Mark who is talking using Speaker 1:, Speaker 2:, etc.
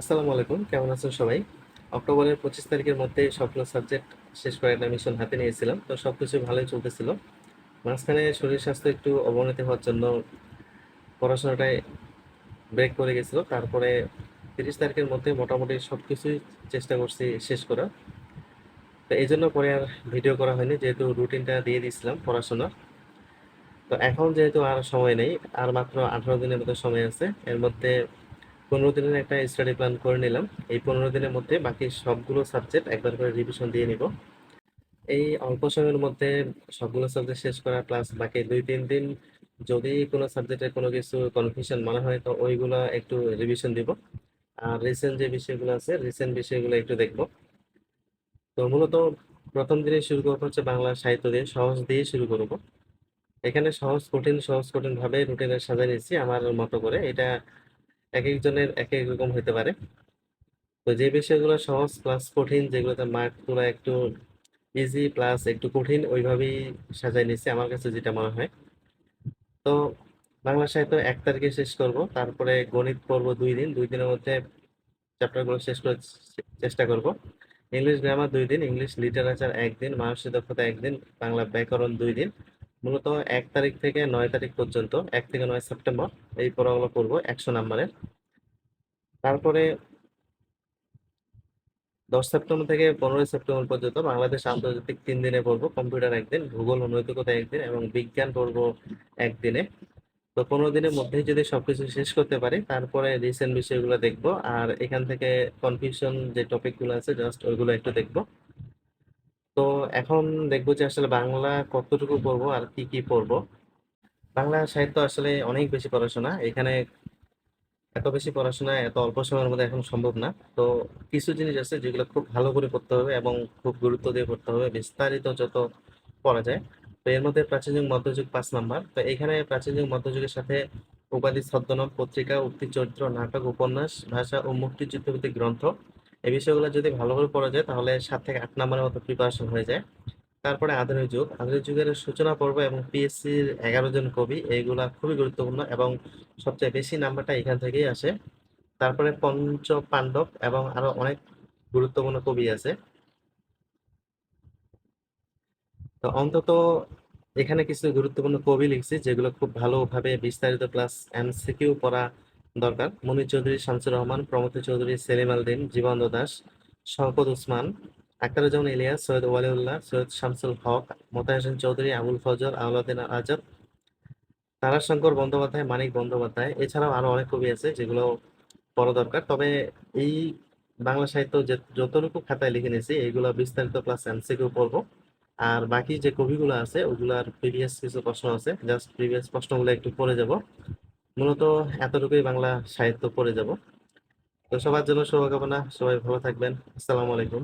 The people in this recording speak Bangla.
Speaker 1: আসসালামু আলাইকুম, কেমন আছেন সবাই? অক্টোবরের 25 তারিখের মধ্যে সবগুলো সাবজেক্ট শেষ করার একটা মিশন হাতে নিয়েছিলাম, তো সবকিছু ভালোই চলতেছিল। মাঝখানে শরীর স্বাস্থ্য একটু অবনতি হওয়ার জন্য পড়াশোনাটায় ব্রেক করে গেছিল। তারপরে 30 তারিখের মধ্যে মোটামুটি সবকিছুই চেষ্টা করছি শেষ করা। তো এই জন্য পরে আর ভিডিও করা হয়নি, যেহেতু রুটিনটা দিয়ে দিয়েছিলাম পড়াশোনার। তো এখন যেহেতু আর সময় নেই, আর মাত্র 18 দিনের মতো সময় আছে। এর মধ্যে 15 দিনের একটা স্টাডি প্ল্যান করে নিলাম। এই 15 দিনের মধ্যে বাকি সবগুলো সাবজেক্ট একবার করে রিভিশন দিয়ে নিব। এই অল্প সময়ের মধ্যে সবগুলো সাবজেক্ট শেষ করা, প্লাস বাকি 2-3 দিন যদি কোনো সাবজেক্টের কোনো কিছু কনফিউশন মনে হয় তো ওইগুলো একটু রিভিশন দিব। আর রিসেন্ট যে বিষয়গুলো আছে, রিসেন্ট বিষয়গুলো একটু দেখবো। তো মূলত প্রথম দিনে শুরু করবো হচ্ছে বাংলা সাহিত্য দিয়ে, সহজ দিয়ে শুরু করবো। এখানে সহজ কঠিন ভাবে রুটিনে সাজিয়ে নিচ্ছি আমার মতো করে। এটা এক একজনের এক এক রকম হতে পারে। তো যে বিষয়গুলো সহজ প্লাস কঠিন, যেগুলোতে মার্ক তোলা একটু ইজি প্লাস একটু কঠিন, ওইভাবেই সাজাই নিচ্ছি আমার কাছে যেটা মনে হয়। তো বাংলা সাহিত্য 1 তারিখে শেষ করব, তারপরে গণিত পড়বো 2 দিন, 2 দিনের মধ্যে চ্যাপ্টারগুলো শেষ করার চেষ্টা করব। ইংলিশ গ্রামার 2 দিন, ইংলিশ লিটারেচার 1 দিন, মানসিক দক্ষতা 1 দিন, বাংলা ব্যাকরণ 2 দিন। মূলত 1 তারিখ থেকে 9 তারিখ পর্যন্ত, 1 থেকে 9 সেপ্টেম্বর এই পড়াগুলো করবো 100 নাম্বারের। তারপরে 10 সেপ্টেম্বর থেকে 15 সেপ্টেম্বর পর্যন্ত বাংলাদেশ আন্তর্জাতিক 3 দিনে পড়বো, কম্পিউটার 1 দিন, ভূগোল ও নৈতিকতা 1 দিন এবং বিজ্ঞান পড়বো 1 দিনে। তো 15 দিনের মধ্যেই যদি সবকিছু শেষ করতে পারি তারপরে রিসেন্ট বিষয়গুলো দেখবো, আর এখান থেকে কনফিউশন যে টপিক গুলো আছে জাস্ট ওইগুলো একটু দেখবো। তো এখন দেখবো যে আসলে বাংলা কতটুকু পড়বো আর কি কি পড়বো। বাংলা সাহিত্য আসলে অনেক বেশি পড়াশোনা, এখানে এত বেশি পড়াশোনা এত অল্প সময়ের মধ্যে এখন সম্ভব না। তো কিছু জিনিস আছে যেগুলো খুব ভালো করে পড়তে হবে এবং খুব গুরুত্ব দিয়ে পড়তে হবে, বিস্তারিত যত পড়া যায়। তো এর মধ্যে প্রাচীন যুগ মধ্যযুগ 5 নাম্বার। তো এখানে প্রাচীন যুগ মধ্যযুগের সাথে উপাধি, ছদ্মনাম, পত্রিকা, উক্তি, চরিত্র, নাটক, উপন্যাস, ভাষা ও মুক্তিযুদ্ধভিত্তিক গ্রন্থ, এই বিষয়গুলো যদি ভালো করে পড়া যায় তাহলে 7 থেকে 8 নাম্বারের মতো প্রিপারেশন হয়ে যায়। তারপরে আধুনিক যুগের সূচনা পর্ব এবং পিএসসির 11 জন কবি, এইগুলা খুবই গুরুত্বপূর্ণ এবং সবচেয়ে বেশি নাম্বারটা এখান থেকেই আসে। তারপরে পঞ্চ পাণ্ডব এবং আরো অনেক গুরুত্বপূর্ণ কবি আছে। তো অন্তত এখানে কিছু গুরুত্বপূর্ণ কবি লিখছি যেগুলো খুব ভালোভাবে বিস্তারিত প্লাস এমসিকিউ পড়া দরকার। মুনীর চৌধুরী, শামসুর রহমান, প্রমথ চৌধুরী, সেলিম আল দীন, জীবনানন্দ দাশ, শওকত উসমান, আখতারুজ্জামান ইলিয়াস, সৈয়দ ওয়ালিউল্লাহ, সৈয়দ শামসুল হক, মোতাহার হোসেন চৌধুরী, আবুল ফজল, আউলাউদ্দিন আজাদ, তারাশঙ্কর বন্দ্যোপাধ্যায়, মানিক বন্দ্যোপাধ্যায়, এছাড়াও আরো অনেক কবি আছে যেগুলো পড়া দরকার। তবে এই বাংলা সাহিত্য যে যতটুকু খাতায় লিখে নিয়েছি এইগুলো বিস্তারিত প্লাস এমসিকিউ পড়বো। আর বাকি যে কবিগুলো আছে ওগুলার প্রিভিয়াস কিছু প্রশ্ন আছে, জাস্ট প্রিভিয়াস প্রশ্নগুলো একটু পড়ে যাব। মূলত এতটুকুই বাংলা সাহিত্য পড়ে যাব। তো সবার জন্য শুভকামনা, সবাই ভালো থাকবেন। আসসালামু আলাইকুম।